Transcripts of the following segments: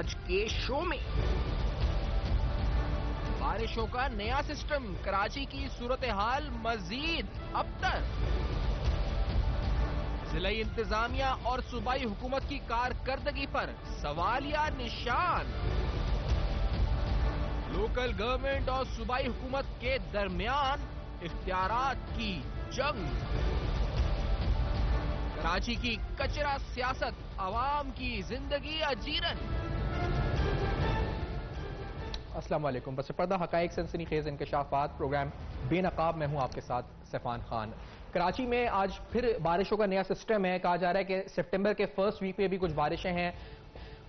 آج کے شو میں بارشوں کا نیا سسٹم، کراچی کی صورتحال مزید ابتر، ضلعی انتظامیہ اور صوبائی حکومت کی کارکردگی پر سوالیہ نشان، لوکل گورنمنٹ اور صوبائی حکومت کے درمیان اختیارات کی جنگ، کراچی کی کچرا سیاست، عوام کی زندگی اجیرن۔ السلام علیکم، بس پردہ حقائق سنسنی خیز انکشافات، پروگرام بے نقاب میں ہوں آپ کے ساتھ سیفان خان۔ کراچی میں آج پھر بارشوں کا نیا سسٹم ہے، کہا جا رہا ہے کہ سپٹمبر کے فرسٹ ویک میں بھی کچھ بارشیں ہیں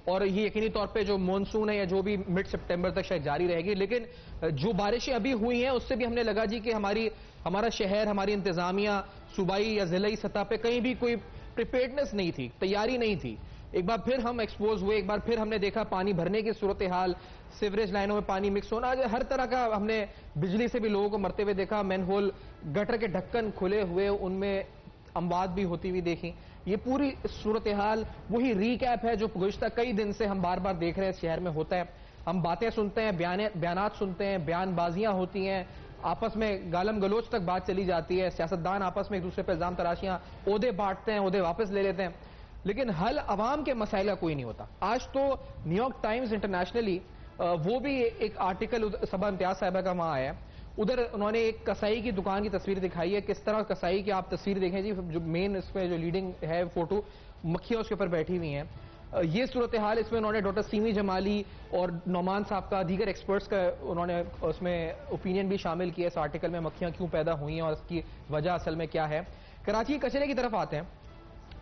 اور یہ یقینی طور پہ جو مونسون ہے یا جو بھی مڈ سپٹمبر تک شاید جاری رہے گی، لیکن جو بارشیں ابھی ہوئی ہیں اس سے بھی ہم نے لگا جی کہ ہمارا شہر، ہماری انتظامیہ صوبائی یا ضلعی سطح پہ کہیں بھی کوئی پریپیئرڈنس نہیں تھی، تیاری نہیں تھی۔ ایک بار پھر ہم ایکسپوز ہوئے، ایک بار پھر ہم نے دیکھا پانی بھرنے کی صورتحال، سیوریج لائنوں میں پانی مکس ہونا، ہر طرح کا ہم نے بجلی سے بھی لوگوں کو مرتے ہوئے دیکھا، مین ہول گٹر کے ڈھکن کھلے ہوئے، ان میں اموات بھی ہوتی ہوئی دیکھی۔ یہ پوری صورتحال وہی ریکیپ ہے جو گزشتہ کئی دن سے ہم بار بار دیکھ رہے ہیں اس شہر میں ہوتا ہے۔ ہم باتیں سنتے ہیں، بیانات سنتے ہیں، بیان بازیاں ہوتی ہیں، آپس میں گالم گلوچ تک بات چلی جاتی ہے، سیاستدان آپس میں ایک دوسرے پہ الزام تراشیاں، عہدے بانٹتے ہیں، عہدے واپس لے لیتے ہیں، لیکن حل عوام کے مسائل کا کوئی نہیں ہوتا۔ آج تو نیو یارک ٹائمز انٹرنیشنلی وہ بھی ایک آرٹیکل صبا امتیاز صاحبہ کا وہاں آیا ہے، ادھر انہوں نے ایک کسائی کی دکان کی تصویر دکھائی ہے، کس طرح کسائی کی آپ تصویر دیکھیں جی، جو مین اس پہ جو لیڈنگ ہے فوٹو، مکھیاں اس کے اوپر بیٹھی ہوئی ہیں۔ یہ صورتحال اس میں انہوں نے ڈاکٹر سیمی جمالی اور نعمان صاحب کا، دیگر ایکسپرٹس کا انہوں نے اس میں اوپینین بھی شامل کیا اس آرٹیکل میں، مکھیاں کیوں پیدا ہوئی ہیں اور اس کی وجہ اصل میں کیا ہے۔ کراچی کچرے کی طرف آتے ہیں۔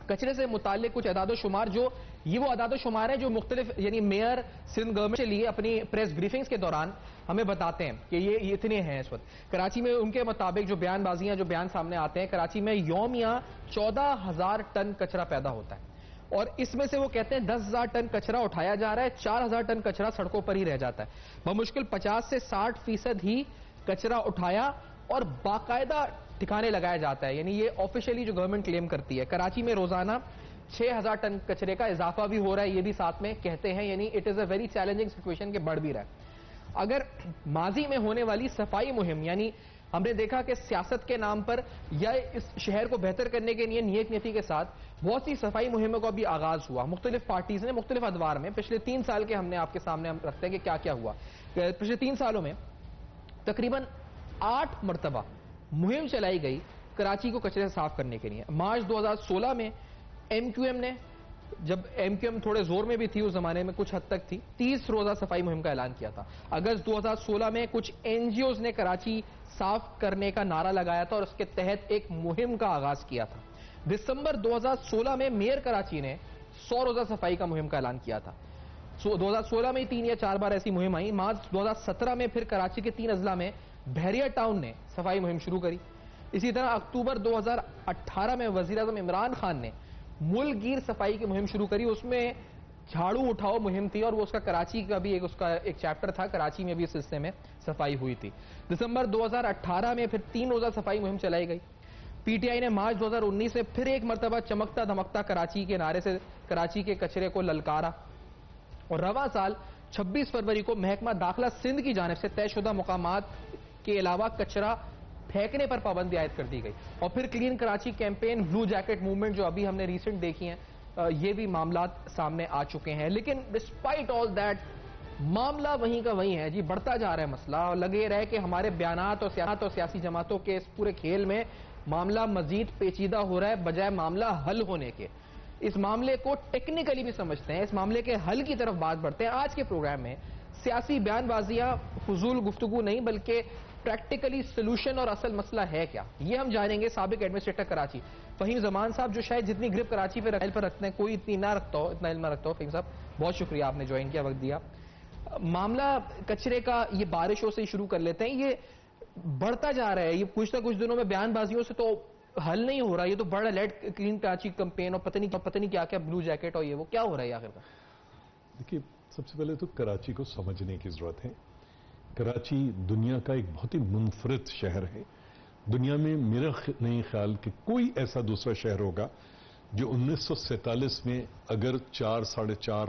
کچرے سے متعلق کچھ اعداد و شمار، جو یہ وہ اعداد و شمار ہیں جو مختلف یعنی میئر سندھ گورنمنٹ کے لیے اپنی پریس بریفنگز کے دوران ہمیں بتاتے ہیں کہ یہ اتنے ہیں اس وقت کراچی میں۔ ان کے مطابق جو بیان بازیاں، جو بیان سامنے آتے ہیں، کراچی میں یومیہ 14,000 ٹن کچرا پیدا ہوتا ہے اور اس میں سے وہ کہتے ہیں 10,000 ٹن کچرا اٹھایا جا رہا ہے، 4,000 ٹن کچرا سڑکوں پر ہی رہ جاتا ہے۔ بمشکل 50 سے 60% ہی کچرا اٹھایا اور باقاعدہ ٹھکانے لگایا جاتا ہے، یعنی یہ آفیشلی جو گورنمنٹ کلیم کرتی ہے۔ کراچی میں روزانہ 6,000 ٹن کچرے کا اضافہ بھی ہو رہا ہے، یہ بھی ساتھ میں کہتے ہیں، یعنی it is a very challenging situation کہ بڑھ بھی رہا ہے۔ اگر ماضی میں ہونے والی صفائی مہم، یعنی ہم نے دیکھا کہ سیاست کے نام پر یا اس شہر کو بہتر کرنے کے لیے نیک نیتی کے ساتھ بہت سی صفائی مہموں کا بھی آغاز ہوا، مختلف پارٹیز نے مختلف ادوار میں پچھلے 3 سال کے ہم نے آپ کے سامنے ہم رکھتے ہیں کہ کیا کیا ہوا۔ پچھلے 3 سالوں میں تقریباً 8 مرتبہ مہم چلائی گئی کراچی کو کچرے سے صاف کرنے کے لیے۔ مارچ 2016 میں ایم کیو ایم نے، جب ایم کیو ایم تھوڑے زور میں بھی تھی اس زمانے میں، کچھ حد تک تھی، 30 روزہ صفائی مہم کا اعلان کیا تھا۔ اگست 2016 میں کچھ این جی اوز نے کراچی صاف کرنے کا نعرہ لگایا تھا اور اس کے تحت ایک مہم کا آغاز کیا تھا۔ دسمبر 2016 میں میئر کراچی نے 100 روزہ صفائی کا مہم کا اعلان کیا تھا۔ 2016 میں 3 یا 4 بار ایسی مہم آئی۔ مارچ 2017 میں پھر کراچی کے 3 اضلاع میں بحریہ ٹاؤن نے صفائی مہم شروع کری۔ اسی طرح اکتوبر 2018 میں وزیر اعظم عمران خان نے ملک گیر صفائی کی مہم شروع کری، اس میں جھاڑو اٹھاؤ مہم تھی اور وہ اس کا کراچی کا بھی اس کا ایک چیپٹر تھا، کراچی میں بھی اس سلسلے میں صفائی ہوئی تھی۔ دسمبر 2018 میں پھر 3 روزہ صفائی مہم چلائی گئی۔ پی ٹی آئی نے مارچ 2019 سے پھر ایک مرتبہ چمکتا دھمکتا کراچی کے نعرے سے کراچی کے کچرے کو للکارا اور رواں سال 26 فروری کو محکمہ داخلہ سندھ کی جانب سے طے شدہ مقامات کے علاوہ کچرا پھینکنے پر پابندی عائد کر دی گئی۔ اور پھر کلین کراچی کیمپین، بلو جیکٹ موومنٹ جو ابھی ہم نے ریسنٹ دیکھی ہیں، یہ بھی معاملات سامنے آ چکے ہیں، لیکن ڈسپائٹ آل دیٹ معاملہ وہیں کا وہیں ہے جی، بڑھتا جا رہا ہے مسئلہ اور لگے رہے کہ ہمارے بیانات اور سیاسی جماعتوں کے اس پورے کھیل میں معاملہ مزید پیچیدہ ہو رہا ہے بجائے معاملہ حل ہونے کے۔ اس معاملے کو ٹیکنیکلی بھی سمجھتے ہیں، اس معاملے کے حل کی طرف بات بڑھتے ہیں۔ آج کے پروگرام میں سیاسی بیان بازیاں، فضول گفتگو نہیں بلکہ پریکٹیکلی سلوشن اور اصل مسئلہ ہے کیا، یہ ہم جانیں گے سابق ایڈمنسٹریٹر کراچی فہیم زمان صاحب، جو شاید جتنی گرپ کراچی پہ رکھتے ہیں کوئی اتنا علم نہ رکھتا ہو۔ فہیم صاحب بہت شکریہ، آپ نے جوائن کیا، وقت دیا۔ معاملہ کچرے کا یہ بارشوں سے شروع کر لیتے ہیں، یہ بڑھتا جا رہا ہے، یہ کچھ دنوں میں بیان بازیوں سے تو حل نہیں ہو رہا، یہ تو بڑا لیٹ کلین کراچی کمپین اور پتہ نہیں کیا کیا بلو جیکٹ اور یہ وہ کیا ہو رہا ہے آخر کا۔ دیکھیے، سب سے پہلے تو کراچی کو سمجھنے کی ضرورت ہے۔ کراچی دنیا کا ایک بہت ہی منفرد شہر ہے۔ دنیا میں میرا نہیں خیال کہ کوئی ایسا دوسرا شہر ہوگا جو 1947 میں اگر 4 ساڑھے 4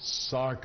60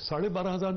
12,500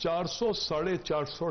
400-450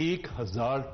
1,000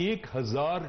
1000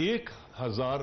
1000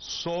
100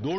2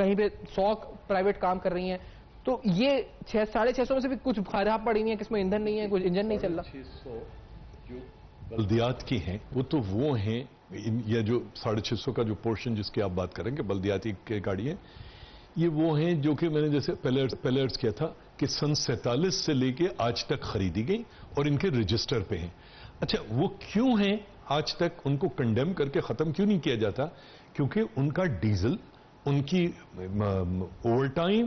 کہیں پہ 100 پرائیویٹ کام کر رہی ہیں. تو یہ 650 میں سے بھی کچھ خراب پڑی ہوئی ہیں کہ اس میں ایندھن نہیں ہے, کچھ انجن نہیں چل رہا. 650 جو بلدیات کی ہیں وہ ہیں, یا جو 650 کا جو پورشن جس کی آپ بات کریں گے بلدیاتی گاڑی ہے, یہ وہ ہیں جو کہ میں نے جیسے پہلے عرض کیا تھا کہ سن 47 سے لے کے آج تک خریدی گئی اور ان کے رجسٹر پہ ہیں. اچھا وہ کیوں ہیں آج تک ان کو کنڈیم کر کے ختم کیوں نہیں کیا جاتا؟ کیونکہ ان کا ڈیزل, ان کی اوور ٹائم,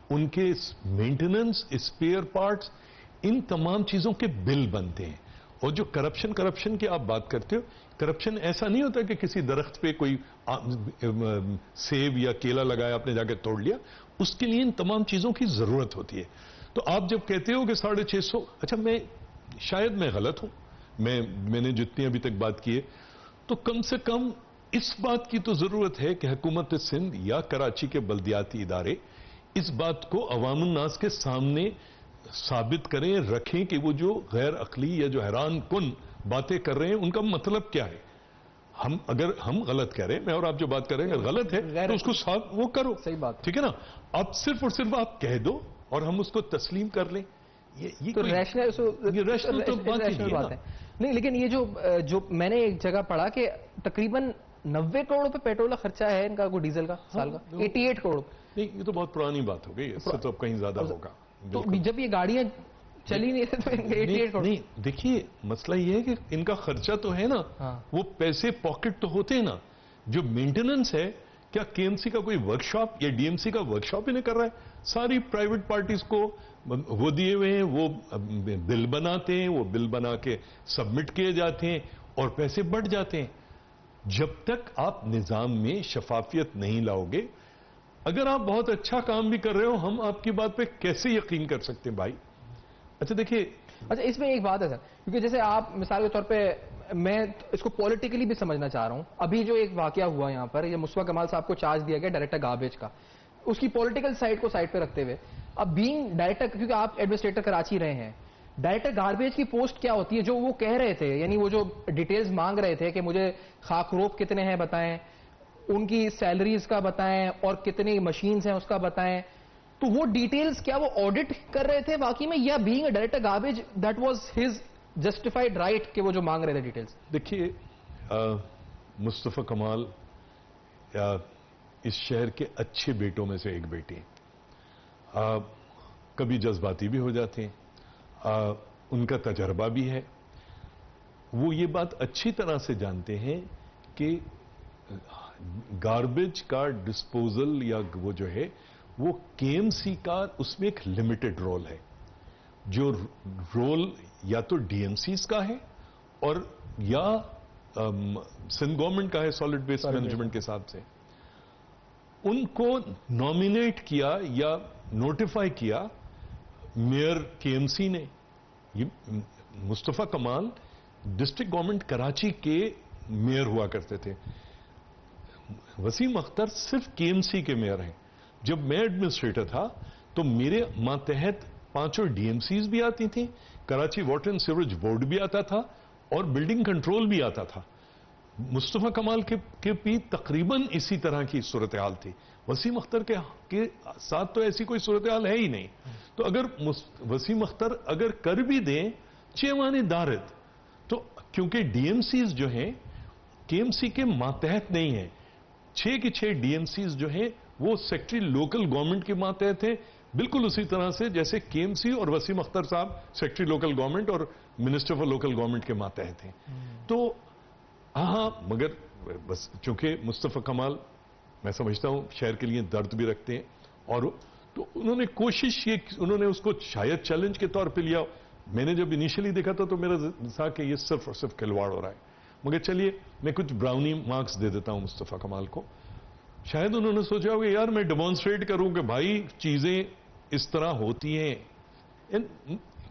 ان کے مینٹیننس, اسپیئر پارٹس, ان تمام چیزوں کے بل بنتے ہیں. اور جو کرپشن کی آپ بات کرتے ہو, کرپشن ایسا نہیں ہوتا کہ کسی درخت پہ کوئی سیب یا کیلا لگایا آپ نے جا کے توڑ لیا, اس کے لیے ان تمام چیزوں کی ضرورت ہوتی ہے. تو آپ جب کہتے ہو کہ 650, اچھا شاید میں غلط ہوں, میں نے جتنی ابھی تک بات کی ہے, تو کم سے کم اس بات کی تو ضرورت ہے کہ حکومت سندھ یا کراچی کے بلدیاتی ادارے اس بات کو عوام الناس کے سامنے ثابت کریں, رکھیں کہ وہ جو غیر عقلی یا جو حیران کن باتیں کر رہے ہیں ان کا مطلب کیا ہے. اگر ہم غلط کہہ رہے ہیں, میں اور آپ جو بات کر رہے ہیں اگر غلط ہے تو اس کو وہ کرو, صحیح بات, ٹھیک ہے نا. آپ صرف اور صرف آپ کہہ دو اور ہم اس کو تسلیم کر لیں, یہ ریشنل تو بات ہی نہیں ہے. نہیں, لیکن یہ جو میں نے ایک جگہ پڑھا کہ تقریباً 90 کروڑ روپے پیٹرول کا خرچہ ہے ان کا, کوئی ڈیزل کا سال کا 88 کروڑ. نہیں, یہ تو بہت پرانی بات ہو گئی, اس سے تو اب کہیں زیادہ ہوگا. تو جب یہ گاڑیاں چلی نہیں رہے تو 88 کروڑ. نہیں, دیکھیے مسئلہ یہ ہے کہ ان کا خرچہ تو ہے نا, وہ پیسے پاکٹ تو ہوتے ہیں نا. جو مینٹیننس ہے, کیا کے ایم سی کا کوئی ورک شاپ یا ڈی ایم سی کا ورک شاپ انہیں کر رہا ہے؟ ساری پرائیویٹ پارٹیز کو وہ دیے ہوئے ہیں, وہ بل بناتے ہیں, وہ بل بنا کے سبمٹ کیے جاتے ہیں اور پیسے بڑھ جاتے ہیں. جب تک آپ نظام میں شفافیت نہیں لاؤ گے, اگر آپ بہت اچھا کام بھی کر رہے ہو, ہم آپ کی بات پہ کیسے یقین کر سکتے ہیں بھائی؟ اچھا دیکھیے, اچھا اس میں ایک بات ہے سر, کیونکہ جیسے آپ مثال کے طور پہ, میں اس کو پولیٹیکلی بھی سمجھنا چاہ رہا ہوں. ابھی جو ایک واقعہ ہوا یہاں پر, یہ مصطفیٰ کمال صاحب کو چارج دیا گیا ڈائریکٹر گاربیج کا, اس کی پولیٹیکل سائڈ کو سائڈ پہ رکھتے ہوئے, اب بینگ ڈائریکٹر, کیونکہ آپ ایڈمنسٹریٹر کراچی رہے ہیں, ڈائریکٹر گاربیج کی پوسٹ کیا ہوتی ہے جو وہ کہہ رہے تھے, یعنی وہ جو ڈیٹیلز مانگ رہے تھے کہ مجھے خاک روپ کتنے ہیں بتائیں, ان کی سیلریز کا بتائیں, اور کتنی مشینز ہیں اس کا بتائیں, تو وہ ڈیٹیلز کیا وہ آڈٹ کر رہے تھے واقعی میں, یا being a director garbage that was his justified right کہ وہ جو مانگ رہے تھے ڈیٹیلز؟ دیکھیے, مصطفیٰ کمال اس شہر کے اچھے بیٹوں میں سے ایک بیٹے ہیں, کبھی جذباتی بھی ہو جاتے ہیں, ان کا تجربہ بھی ہے, وہ یہ بات اچھی طرح سے جانتے ہیں کہ گاربیج کا ڈسپوزل یا وہ جو ہے وہ کے ایم سی کا اس میں ایک لمیٹڈ رول ہے, جو رول یا تو ڈی ایم سیز کا ہے اور یا سندھ گورنمنٹ کا ہے سالڈ ویسٹ مینجمنٹ کے حساب سے. ان کو نامینیٹ کیا یا نوٹیفائی کیا میئر کے ایم سی نے. یہ مصطفیٰ کمال ڈسٹرکٹ گورنمنٹ کراچی کے میئر ہوا کرتے تھے, وسیم اختر صرف کے ایم سی کے میئر ہیں. جب میں ایڈمنسٹریٹر تھا تو میرے ماتحت 5 ڈی ایم سیز بھی آتی تھیں, Karachi water and sewerage board بھی آتا تھا, اور بلڈنگ کنٹرول بھی آتا تھا. مصطفیٰ کمال کے بھی تقریباً اسی طرح کی صورتحال تھی. وسیم اختر کے ساتھ تو ایسی کوئی صورتحال ہے ہی نہیں. تو اگر وسیم اختر اگر کر بھی دیں چیوانی دارت, تو کیونکہ ڈی ایم سیز جو ہیں کے ایم سی کے ماتحت نہیں ہیں, 6 کے 6 ڈی ایم سیز جو ہیں وہ سیکٹری لوکل گورنمنٹ کے ماتحت ہیں, بالکل اسی طرح سے جیسے کے ایم سی اور وسیم اختر صاحب سیکٹری لوکل گورنمنٹ اور منسٹر فار لوکل گورنمنٹ کے ماتحت ہیں. تو ہاں, مگر بس چونکہ مصطفیٰ کمال میں سمجھتا ہوں شہر کے لیے درد بھی رکھتے ہیں, اور تو انہوں نے کوشش انہوں نے اس کو شاید چیلنج کے طور پہ لیا. میں نے جب انیشلی دیکھا تھا میرا تھا کہ یہ صرف اور صرف کھلواڑ ہو رہا ہے, مگر چلیے میں کچھ براؤنی مارکس دے دیتا ہوں مصطفیٰ کمال کو. شاید انہوں نے سوچا ہوگا یار میں ڈیمانسٹریٹ کروں کہ بھائی چیزیں اس طرح ہوتی ہیں,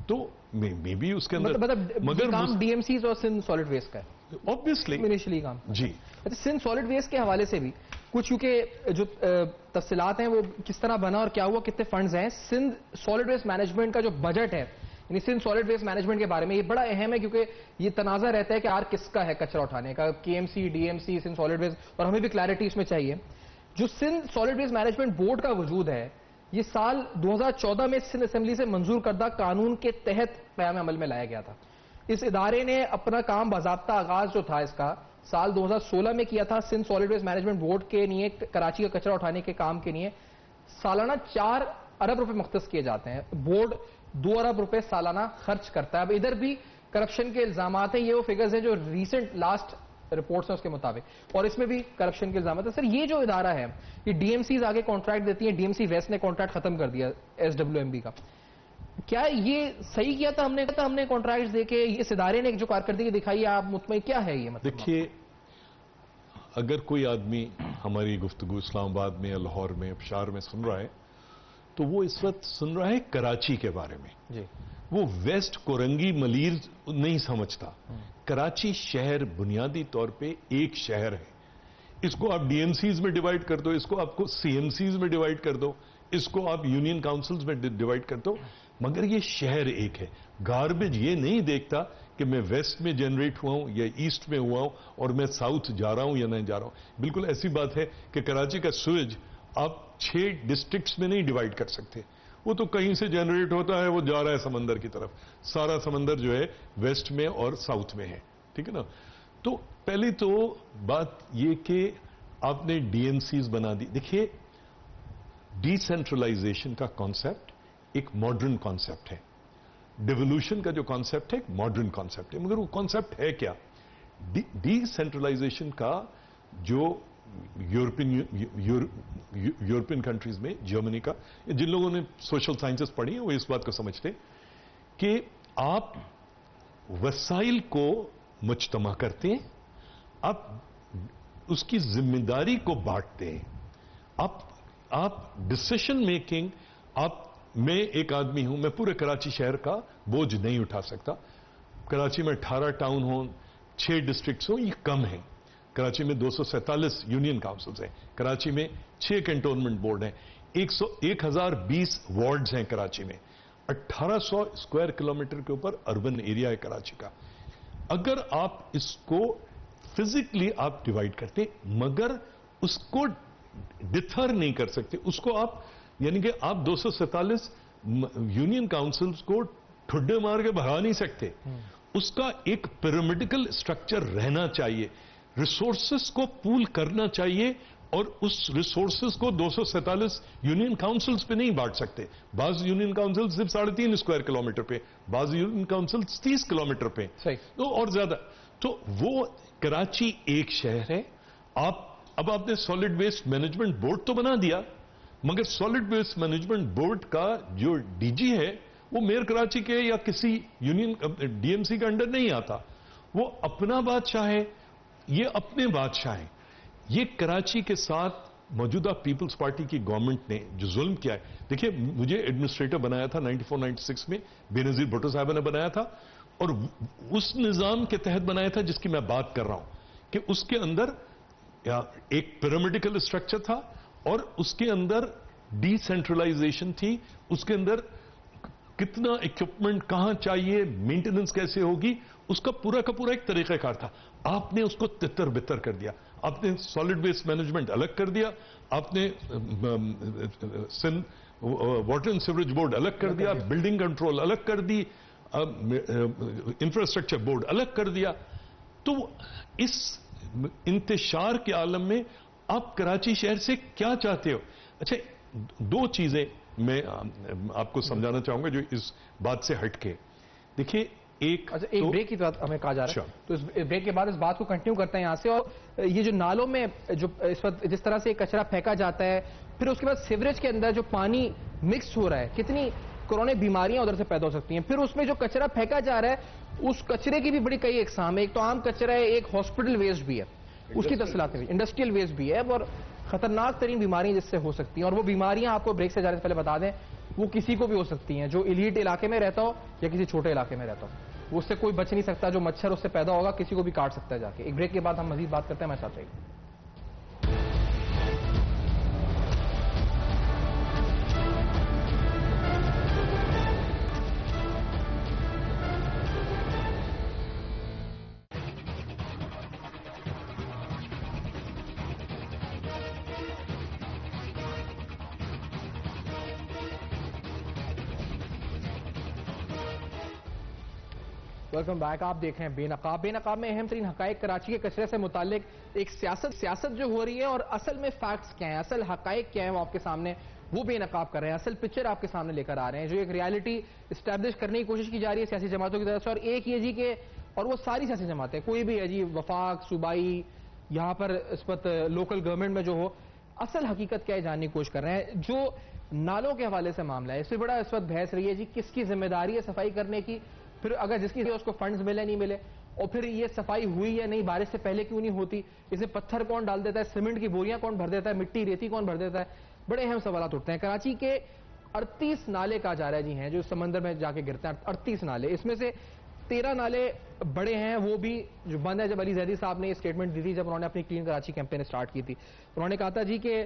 تو میں بھی اس کے اندر, مگر ڈی ایم سیز اور سندھ سالڈ ویسٹ کا ہے obviously انیشلی کام. جی, سندھ سالڈ ویسٹ کے حوالے سے بھی کچھ, کیونکہ جو تفصیلات ہیں وہ کس طرح بنا اور کیا ہوا, کتنے فنڈز ہیں, سندھ سالڈ ویسٹ مینجمنٹ کا جو بجٹ ہے, یعنی سندھ سالڈ ویسٹ مینجمنٹ کے بارے میں یہ بڑا اہم ہے, کیونکہ یہ تنازع رہتا ہے کہ کس کا ہے کچرا اٹھانے کا, K M C, D M C, Sindh solid waste, اور ہمیں بھی کلیئرٹی اس میں چاہیے. جو Sindh solid waste management board کا وجود ہے یہ سال 2014 میں سندھ اسمبلی سے منظور کردہ قانون کے تحت قیام عمل میں لایا گیا تھا. اس ادارے نے اپنا کام باضابطہ آغاز جو تھا اس کا سال 2016 میں کیا تھا. Sindh solid waste management board کے لیے کراچی کا کچرا اٹھانے کے کام کے لیے سالانہ 4 ارب روپے مختص کیے جاتے ہیں. بورڈ 2 ارب روپے سالانہ خرچ کرتا ہے. اب ادھر بھی کرپشن کے الزامات ہیں. یہ وہ فگرز ہیں جو ریسنٹ لاسٹ رپورٹس ہیں اس کے مطابق, اور اس میں بھی کرپشن کے الزامات ہیں. سر یہ جو ادارہ ہے یہ ڈی ایم سیز آگے کانٹریکٹ دیتی ہیں. ڈی ایم سی ویسٹ نے کانٹریکٹ ختم کر دیا ایس ڈبلیو ایم بی کا. کیا یہ صحیح کیا تھا ہم نے کانٹریکٹ دے کے؟ اس ادارے نے جو کارکردگی دکھائی آپ مطمئن کیا ہے یہ مطلب؟ دیکھیے اگر کوئی آدمی ہماری گفتگو اسلام آباد میں یا لاہور میں ابشار میں سن رہا ہے تو وہ اس وقت سن رہا ہے کراچی کے بارے میں. جی وہ ویسٹ کورنگی ملیر نہیں سمجھتا. کراچی شہر بنیادی طور پہ ایک شہر ہے. اس کو آپ ڈی ایم سیز میں ڈیوائڈ کر دو, اس کو آپ کو سی ایم سیز میں ڈیوائڈ کر دو, اس کو آپ یونین کاؤنسلز میں ڈیوائڈ کر دو, مگر یہ شہر ایک ہے. گاربیج یہ نہیں دیکھتا کہ میں ویسٹ میں جنریٹ ہوا ہوں یا ایسٹ میں ہوا ہوں اور میں ساؤتھ جا رہا ہوں یا نہیں جا رہا ہوں. بالکل ایسی بات ہے کہ کراچی کا سویج آپ 6 ڈسٹرکٹس میں نہیں ڈیوائڈ کر سکتے. وہ تو کہیں سے جنریٹ ہوتا ہے, وہ جا رہا ہے سمندر کی طرف. سارا سمندر جو ہے ویسٹ میں اور ساؤتھ میں ہے. ٹھیک ہے نا. تو پہلی تو بات یہ کہ آپ نے ڈی ایم سیز بنا دی. دیکھیے ڈی سینٹرلائزیشن کا کانسیپٹ ایک ماڈرن کانسیپٹ ہے. ڈیولوشن کا جو کانسیپٹ ہے ایک ماڈرن کانسیپٹ ہے. مگر وہ کانسیپٹ ہے کیا؟ ڈی سینٹرلائزیشن کا جو یورپین کنٹریز میں, جرمنی کا, جن لوگوں نے سوشل سائنسز پڑھی ہیں وہ اس بات کو سمجھتے ہیں کہ آپ وسائل کو مجتمع کرتے ہیں, آپ اس کی ذمہ داری کو بانٹتے ہیں. آپ ڈسیشن میکنگ, میں ایک آدمی ہوں, میں پورے کراچی شہر کا بوجھ نہیں اٹھا سکتا. کراچی میں 18 ٹاؤن ہوں, 6 ڈسٹرکٹس ہوں, یہ کم ہیں. کراچی میں 247 یونین کاؤنسلز ہیں. کراچی میں 6 کنٹونمنٹ بورڈ ہیں. 1020 وارڈز ہیں کراچی میں. 1800 اسکوائر کلومیٹر کے اوپر اربن ایریا ہے کراچی کا. اگر آپ اس کو فزیکلی آپ ڈیوائڈ کرتے مگر اس کو ڈتھر نہیں کر سکتے, اس کو آپ یعنی کہ آپ 247 یونین کاؤنسلز کو ٹھڈے مار کے بھگا نہیں سکتے. اس کا ایک پیرامیڈیکل اسٹرکچر رہنا چاہیے. ریسورسز کو پول کرنا چاہیے اور اس ریسورسز کو 247 یونین کاؤنسلز پہ نہیں بانٹ سکتے. بعض یونین کاؤنسل صرف 3.5 اسکوائر کلومیٹر پہ, بعض یونین کاؤنسل 30 کلومیٹر پہ, تو اور زیادہ. تو وہ کراچی ایک شہر ہے. اب آپ نے سالڈ ویسٹ مینجمنٹ بورڈ تو بنا دیا, مگر سالڈ ویسٹ مینجمنٹ بورڈ کا جو ڈی جی ہے وہ میئر کراچی کے یا کسی یونین ڈی ایم سی کے انڈر نہیں آتا. وہ اپنا بادشاہ ہے, یہ اپنے بادشاہ ہیں. یہ کراچی کے ساتھ موجودہ پیپلز پارٹی کی گورنمنٹ نے جو ظلم کیا ہے. دیکھیے مجھے ایڈمنسٹریٹر بنایا تھا 94-96 میں, بے نظیر بھٹو صاحب نے بنایا تھا, اور اس نظام کے تحت بنایا تھا جس کی میں بات کر رہا ہوں کہ اس کے اندر ایک پیرامیڈیکل اسٹرکچر تھا اور اس کے اندر ڈی سینٹرلائزیشن تھی. اس کے اندر کتنا اکوپمنٹ کہاں چاہیے, مینٹیننس کیسے ہوگی, اس کا پورا ایک طریقہ کار تھا. آپ نے اس کو تتر بتر کر دیا. آپ نے سالڈ ویسٹ مینجمنٹ الگ کر دیا, آپ نے واٹر اینڈ سیوریج بورڈ الگ کر دیا, بلڈنگ کنٹرول الگ کر دی, انفراسٹرکچر بورڈ الگ کر دیا. تو اس انتشار کے عالم میں آپ کراچی شہر سے کیا چاہتے ہو؟ اچھا 2 چیزیں میں آپ کو سمجھانا چاہوں گا جو اس بات سے ہٹ کے. دیکھیے ایک بریک کی بات ہمیں کہا جا رہا ہے, تو اس بریک کے بعد اس بات کو کنٹینیو کرتے ہیں یہاں سے. اور یہ جو نالوں میں جو اس وقت جس طرح سے کچرا پھینکا جاتا ہے, پھر اس کے بعد سیوریج کے اندر جو پانی مکس ہو رہا ہے, کتنی کورونا بیماریاں ادھر سے پیدا ہو سکتی ہیں. پھر اس میں جو کچرا پھینکا جا رہا ہے اس کچرے کی بھی بڑی کئی اقسام ہے. ایک تو عام کچرا ہے, ایک ہاسپٹل ویسٹ بھی ہے, اس کی تفصیلات میں انڈسٹریل ویسٹ بھی ہے, اور خطرناک ترین بیماریاں جس سے ہو سکتی ہیں. اور وہ بیماریاں آپ کو بریک سے جانے سے پہلے بتا دیں وہ کسی کو بھی ہو سکتی ہیں, جو ایلیٹ علاقے میں رہتا ہو یا کسی چھوٹے علاقے میں رہتا ہو. اس سے کوئی بچ نہیں سکتا. جو مچھر اس سے پیدا ہوگا کسی کو بھی کاٹ سکتا ہے جا کے. ایک بریک کے بعد ہم مزید بات کرتے ہیں. میں ساتھ رہیے. Welcome back. آپ دیکھ رہے ہیں بے نقاب. بے نقاب میں اہم ترین حقائق کراچی کے کچرے سے متعلق ایک سیاست جو ہو رہی ہے اور اصل میں فیکٹس کیا ہیں, اصل حقائق کیا ہیں, وہ آپ کے سامنے وہ بے نقاب کر رہے ہیں. اصل پکچر آپ کے سامنے لے کر آ رہے ہیں. جو ایک ریالٹی اسٹیبلش کرنے کی کوشش کی جا رہی ہے سیاسی جماعتوں کی طرف سے, اور ایک یہ جی کہ اور وہ ساری سیاسی جماعتیں, کوئی بھی ہے جی, وفاق, صوبائی, یہاں پر اس وقت لوکل گورنمنٹ میں جو ہو, اصل حقیقت کیا ہے جاننے کی کوشش کر رہے ہیں. جو نالوں کے حوالے سے معاملہ ہے, اس سے بڑا اس وقت بحث رہی ہے جی کس کی ذمہ داری ہے صفائی کرنے کی, پھر اگر جس کی اس کو فنڈز ملے نہیں ملے, اور پھر یہ صفائی ہوئی یا نہیں, بارش سے پہلے کیوں نہیں ہوتی, اسے پتھر کون ڈال دیتا ہے, سیمنٹ کی بوریاں کون بھر دیتا ہے, مٹی ریتی کون بھر دیتا ہے. بڑے اہم سوالات اٹھتے ہیں. کراچی کے 38 نالے کہا جا رہا ہے جی ہیں جو سمندر میں جا کے گرتے ہیں. 38 نالے, اس میں سے 13 نالے بڑے ہیں, وہ بھی جو بند ہے. جب علی زیدی صاحب نے یہ اسٹیٹمنٹ دی تھی جب انہوں نے اپنی کلین کراچی کیمپین اسٹارٹ کی تھی, انہوں نے کہا تھا جی کہ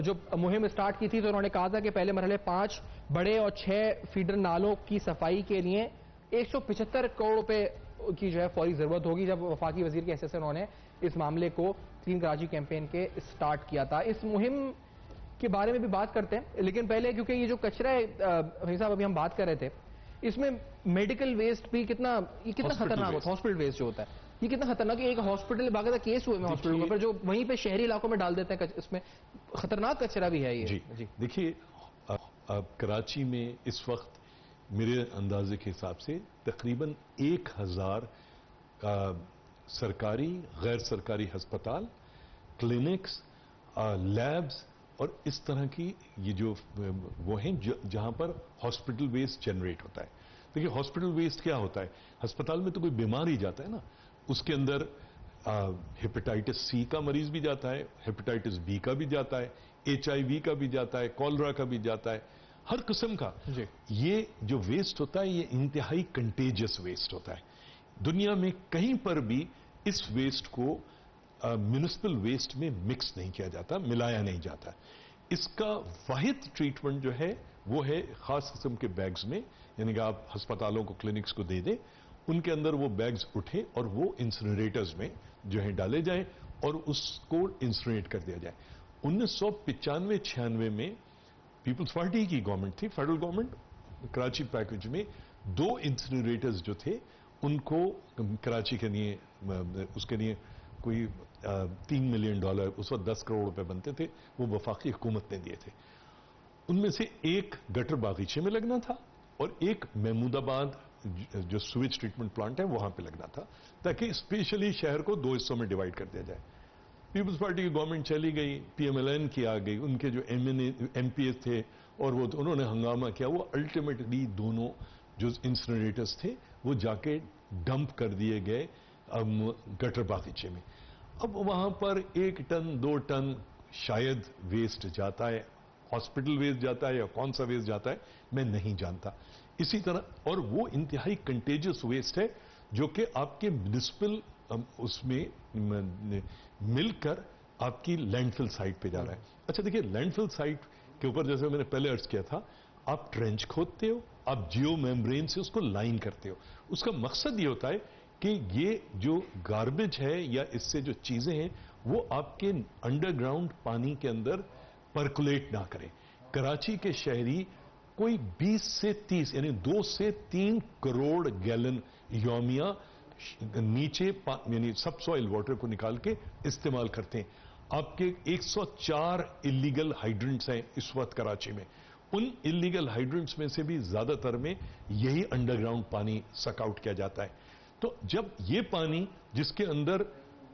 جو مہم اسٹارٹ کی تھی تو انہوں نے کہا تھا کہ پہلے مرحلے 5 بڑے اور 6 فیڈر نالوں کی صفائی کے لیے 175 کروڑ روپے کی جو ہے فوری ضرورت ہوگی. جب وفاقی وزیر کے حیثیت سے انہوں نے اس معاملے کو کلین کراچی کیمپین کے اسٹارٹ کیا تھا. اس مہم کے بارے میں بھی بات کرتے ہیں, لیکن پہلے کیونکہ یہ جو کچرا ہے حفیظ صاحب ابھی ہم بات کر رہے تھے, اس میں میڈیکل ویسٹ بھی کتنا خطرناک ہوتا ہے. ہاسپٹل ویسٹ جو ہوتا ہے یہ کتنا خطرناک ہے. ایک ہاسپٹل باقاعدہ کیس ہوئے میں ہاسپٹل پر جو وہیں پہ شہری علاقوں میں ڈال دیتے ہیں, اس میں خطرناک کچرا بھی ہے یہ. جی دیکھیے, کراچی میں اس وقت میرے اندازے کے حساب سے تقریباً 1000 سرکاری غیر سرکاری ہسپتال, کلینکس, لیبز اور اس طرح کی یہ جو وہ ہیں جہاں پر ہاسپٹل ویسٹ جنریٹ ہوتا ہے. دیکھیے ہاسپٹل ویسٹ کیا ہوتا ہے, ہسپتال میں تو کوئی بیمار ہی جاتا ہے نا, اس کے اندر ہیپیٹائٹس سی کا مریض بھی جاتا ہے, ہیپیٹائٹس بی کا بھی جاتا ہے, HIV کا بھی جاتا ہے, کولرا کا بھی جاتا ہے, ہر قسم کا. یہ جو ویسٹ ہوتا ہے یہ انتہائی کنٹیجس ویسٹ ہوتا ہے. دنیا میں کہیں پر بھی اس ویسٹ کو میونسپل ویسٹ میں مکس نہیں کیا جاتا, ملایا نہیں جاتا. اس کا واحد ٹریٹمنٹ جو ہے وہ ہے خاص قسم کے بیگز میں, یعنی کہ آپ ہسپتالوں کو, کلینکس کو دے دیں, ان کے اندر وہ بیگز اٹھے اور وہ انسنریٹرز میں جو ہے ڈالے جائیں اور اس کو انسنریٹ کر دیا جائے. 1995-96 میں پیپلز پارٹی کی گورنمنٹ تھی, فیڈرل گورنمنٹ, کراچی پیکج میں 2 انسنریٹرز جو تھے ان کو کراچی کے لیے, اس کے لیے کوئی $3 ملین, اس وقت 10 کروڑ روپے بنتے تھے, وہ وفاقی حکومت نے دیے تھے. ان میں سے ایک گٹر باغیچے میں لگنا تھا اور ایک محمود آباد جو سویج ٹریٹمنٹ پلانٹ ہے وہاں پہ لگنا تھا, تاکہ اسپیشلی شہر کو 2 حصوں میں ڈیوائڈ کر دیا جائے. پیپلز پارٹی کی گورنمنٹ چلی گئی, PMLN کی آ گئی, ان کے جو MPs تھے اور وہ انہوں نے ہنگامہ کیا. وہ الٹیمیٹلی دونوں جو انسنریٹرز تھے وہ جا کے ڈمپ کر دیے گئے گٹر باغیچے میں. اب وہاں پر 1 ٹن 2 ٹن شاید ویسٹ جاتا ہے, ہاسپٹل ویسٹ جاتا ہے یا کون سا ویسٹ جاتا ہے میں نہیں جانتا. اسی طرح, اور وہ انتہائی کنٹیجس ویسٹ ہے جو کہ آپ کے میونسپل اس میں مل کر آپ کی لینڈ فل سائٹ پہ جا رہا ہے. اچھا دیکھیے, لینڈ فل سائٹ کے اوپر جیسے میں نے پہلے عرض کیا تھا, آپ ٹرینچ کھودتے ہو, آپ جیو میمبرین سے اس کو لائن کرتے ہو. اس کا مقصد یہ ہوتا ہے کہ یہ جو گاربیج ہے یا اس سے جو چیزیں ہیں وہ آپ کے انڈر گراؤنڈ پانی کے اندر پرکولیٹ نہ کریں. کراچی کے شہری کوئی 20 سے 30 یعنی 2 سے 3 کروڑ گیلن یومیہ نیچے یعنی سب سوائل واٹر کو نکال کے استعمال کرتے ہیں. آپ کے 104 اللیگل ہائیڈرنٹس ہیں اس وقت کراچی میں. ان اللیگل ہائیڈرنٹس میں سے بھی زیادہ تر میں یہی انڈر گراؤنڈ پانی سک آؤٹ کیا جاتا ہے. تو جب یہ پانی جس کے اندر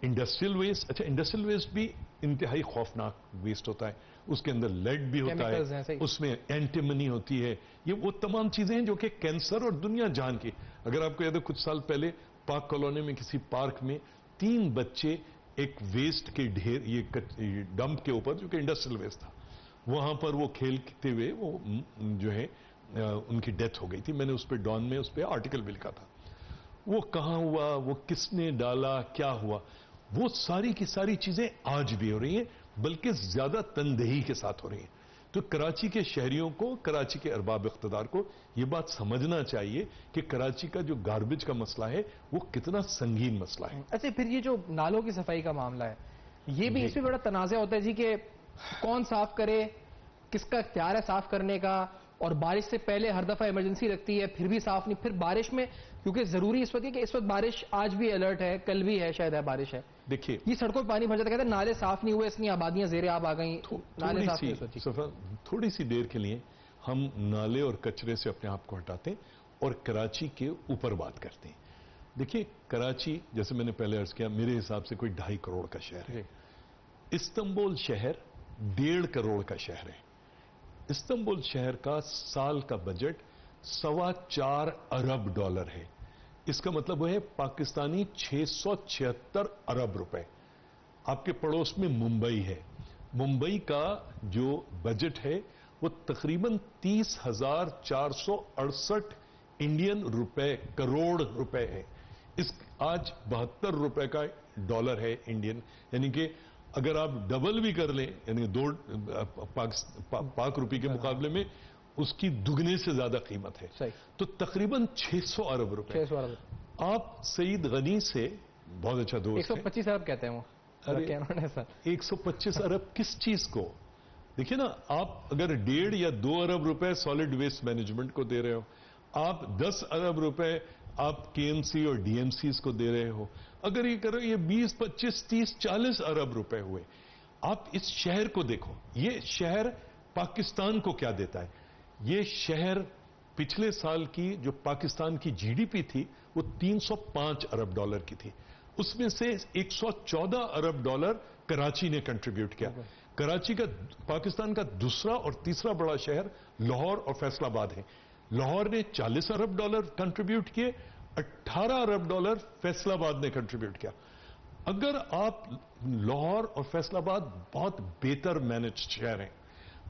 انڈسٹریل ویسٹ, اچھا انڈسٹریل ویسٹ بھی انتہائی خوفناک ویسٹ ہوتا ہے, اس کے اندر لیڈ بھی ہوتا ہے, اس میں اینٹیمنی ہوتی ہے, یہ وہ تمام چیزیں ہیں جو کہ کینسر اور دنیا جان کی. اگر آپ کو یاد ہے کچھ سال پہلے پارک کالونی میں کسی پارک میں 3 بچے ایک ویسٹ کے ڈھیر, یہ ڈمپ کے اوپر جو کہ انڈسٹریل ویسٹ تھا, وہاں پر وہ کھیلتے ہوئے وہ جو ہے ان کی ڈیتھ ہو گئی تھی. میں نے اس پہ ڈان میں اس پہ آرٹیکل بھی لکھا تھا. وہ کہاں ہوا, وہ کس نے ڈالا, کیا ہوا, وہ ساری کی ساری چیزیں آج بھی ہو رہی ہیں, بلکہ زیادہ تندہی کے ساتھ ہو رہی ہیں. تو کراچی کے شہریوں کو, کراچی کے ارباب اقتدار کو یہ بات سمجھنا چاہیے کہ کراچی کا جو گاربیج کا مسئلہ ہے وہ کتنا سنگین مسئلہ ہے. اچھا پھر یہ جو نالوں کی صفائی کا معاملہ ہے یہ بھی اس میں بڑا تنازع ہوتا ہے جی کہ کون صاف کرے, کس کا اختیار ہے صاف کرنے کا, اور بارش سے پہلے ہر دفعہ ایمرجنسی لگتی ہے پھر بھی صاف نہیں, پھر بارش میں کیونکہ ضروری اس وقت ہے کہ اس وقت بارش آج بھی الرٹ ہے, کل بھی ہے شاید ہے بارش ہے, دیکھیے یہ سڑکوں پہ پانی بھر جاتا, کہتے ہیں نالے صاف نہیں ہوئے اس لیے آبادیاں زیر آب آ گئیں, نالے صاف نہیں ہوئے. صفا تھوڑی سی دیر کے لیے ہم نالے اور کچرے سے اپنے آپ کو ہٹاتے ہیں اور کراچی کے اوپر بات کرتے ہیں. دیکھیے کراچی جیسے میں نے پہلے عرض کیا میرے حساب سے کوئی 2.5 کروڑ کا شہر ہے. استنبول شہر 1.5 کروڑ کا شہر ہے. استنبول شہر کا سال کا بجٹ 4.25 ارب ڈالر ہے. اس کا مطلب وہ ہے پاکستانی 676 ارب روپے. آپ کے پڑوس میں ممبئی ہے. ممبئی کا جو بجٹ ہے وہ تقریباً 30,468 انڈین روپے کروڑ روپے ہے. اس آج 72 روپے کا ڈالر ہے انڈین, یعنی کہ اگر آپ ڈبل بھی کر لیں یعنی 2 پاک روپے کے مقابلے میں اس کی دگنے سے زیادہ قیمت ہے. تو تقریباً 600 ارب روپے. آپ سعید غنی سے بہت اچھا دوست ہیں. 125 ارب کہتے ہیں وہ. 125 ارب کس چیز کو؟ دیکھیں نا, آپ اگر 1.5 یا 2 ارب روپے سالڈ ویسٹ مینجمنٹ کو دے رہے ہو, آپ 10 ارب روپے آپ KMC اور DMCs کو دے رہے ہو, اگر یہ کرو یہ 20, 25, 30, 40 ارب روپے ہوئے. آپ اس شہر کو دیکھو, یہ شہر پاکستان کو کیا دیتا ہے. یہ شہر پچھلے سال کی جو پاکستان کی GDP تھی وہ 305 ارب ڈالر کی تھی. اس میں سے 114 ارب ڈالر کراچی نے کنٹریبیوٹ کیا. کراچی کا پاکستان کا دوسرا اور تیسرا بڑا شہر لاہور اور فیصل آباد ہے. لاہور نے 40 ارب ڈالر کنٹریبیوٹ کیے, 18 ارب ڈالر فیصل آباد نے کنٹریبیوٹ کیا. اگر آپ لاہور اور فیصل آباد بہت بہتر مینجڈ شہر ہیں,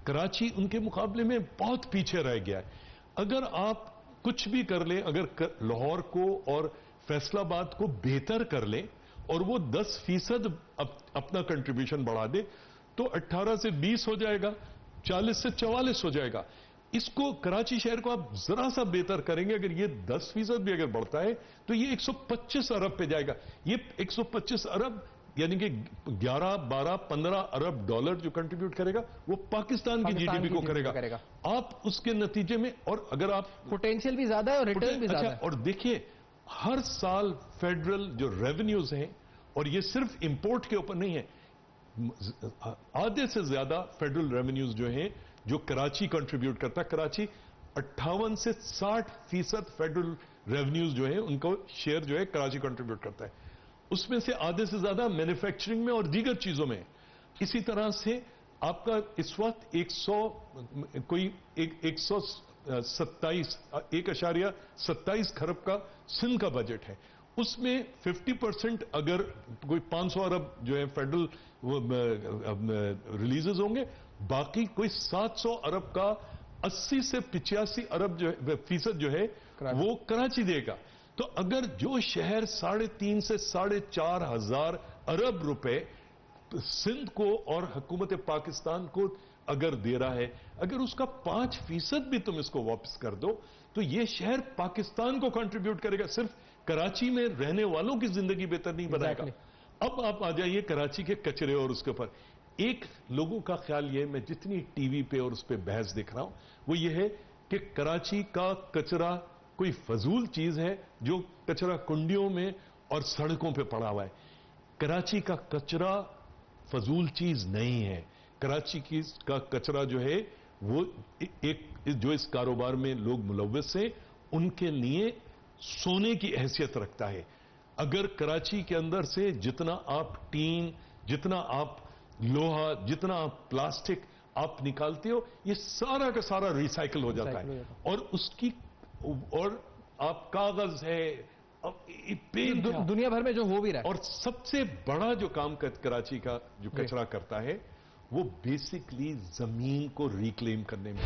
کراچی ان کے مقابلے میں بہت پیچھے رہ گیا ہے. اگر آپ کچھ بھی کر لیں, اگر لاہور کو اور فیصل آباد کو بہتر کر لیں اور وہ 10% اپنا کنٹریبیوشن بڑھا دے تو 18 سے 20 ہو جائے گا, 40 سے 44 ہو جائے گا. اس کو کراچی شہر کو آپ ذرا سا بہتر کریں گے, اگر یہ 10% بھی اگر بڑھتا ہے تو یہ 125 ارب پہ جائے گا. یہ 125 ارب یعنی کہ 11, 12, 15 ارب ڈالر جو کنٹریبیوٹ کرے گا وہ پاکستان کی GDP کو کرے گا. آپ اس کے نتیجے میں, اور اگر آپ پوٹینشیل بھی زیادہ ہے اور ریٹرن بھی زیادہ ہے. اور دیکھیے ہر سال فیڈرل جو ریونیوز ہیں, اور یہ صرف امپورٹ کے اوپر نہیں ہے, آدھے سے زیادہ فیڈرل ریونیوز جو ہیں جو کراچی کنٹریبیوٹ کرتا ہے. کراچی 58 سے 60% فیڈرل ریونیوز جو ہیں ان کو شیئر جو ہے کراچی کنٹریبیوٹ کرتا ہے. اس میں سے آدھے سے زیادہ مینوفیکچرنگ میں اور دیگر چیزوں میں. اسی طرح سے آپ کا اس وقت 1.27 کھرب کا سندھ کا بجٹ ہے. اس میں 50% اگر کوئی 500 ارب جو ہے فیڈرل ریلیزز ہوں گے, باقی کوئی 700 ارب کا 80 سے 85 ارب جو فیصد جو ہے وہ کراچی دے گا. تو اگر جو شہر 3.5 سے 4.5 ہزار ارب روپے سندھ کو اور حکومت پاکستان کو اگر دے رہا ہے, اگر اس کا 5% بھی تم اس کو واپس کر دو تو یہ شہر پاکستان کو کنٹریبیوٹ کرے گا, صرف کراچی میں رہنے والوں کی زندگی بہتر نہیں بنائے گا. اب آپ آ جائیے کراچی کے کچرے اور اس کے اوپر. ایک لوگوں کا خیال یہ, میں جتنی ٹی وی پہ اور اس پہ بحث دیکھ رہا ہوں, وہ یہ ہے کہ کراچی کا کچرا کوئی فضول چیز ہے جو کچرا کنڈیوں میں اور سڑکوں پہ پڑا ہوا ہے. کراچی کا کچرا فضول چیز نہیں ہے. کراچی کا کچرا جو ہے وہ ایک جو اس کاروبار میں لوگ ملوث ہیں ان کے لیے سونے کی حیثیت رکھتا ہے. اگر کراچی کے اندر سے جتنا آپ ٹین, جتنا آپ لوہا, جتنا آپ پلاسٹک آپ نکالتے ہو, یہ سارا کا سارا ریسائکل ہو جاتا ہے. اور اس کی اور آپ کاغذ ہے, دنیا بھر میں جو ہو بھی رہا ہے. اور سب سے بڑا جو کام کراچی کا جو کچرا کرتا ہے وہ بیسکلی زمین کو ریکلیم کرنے میں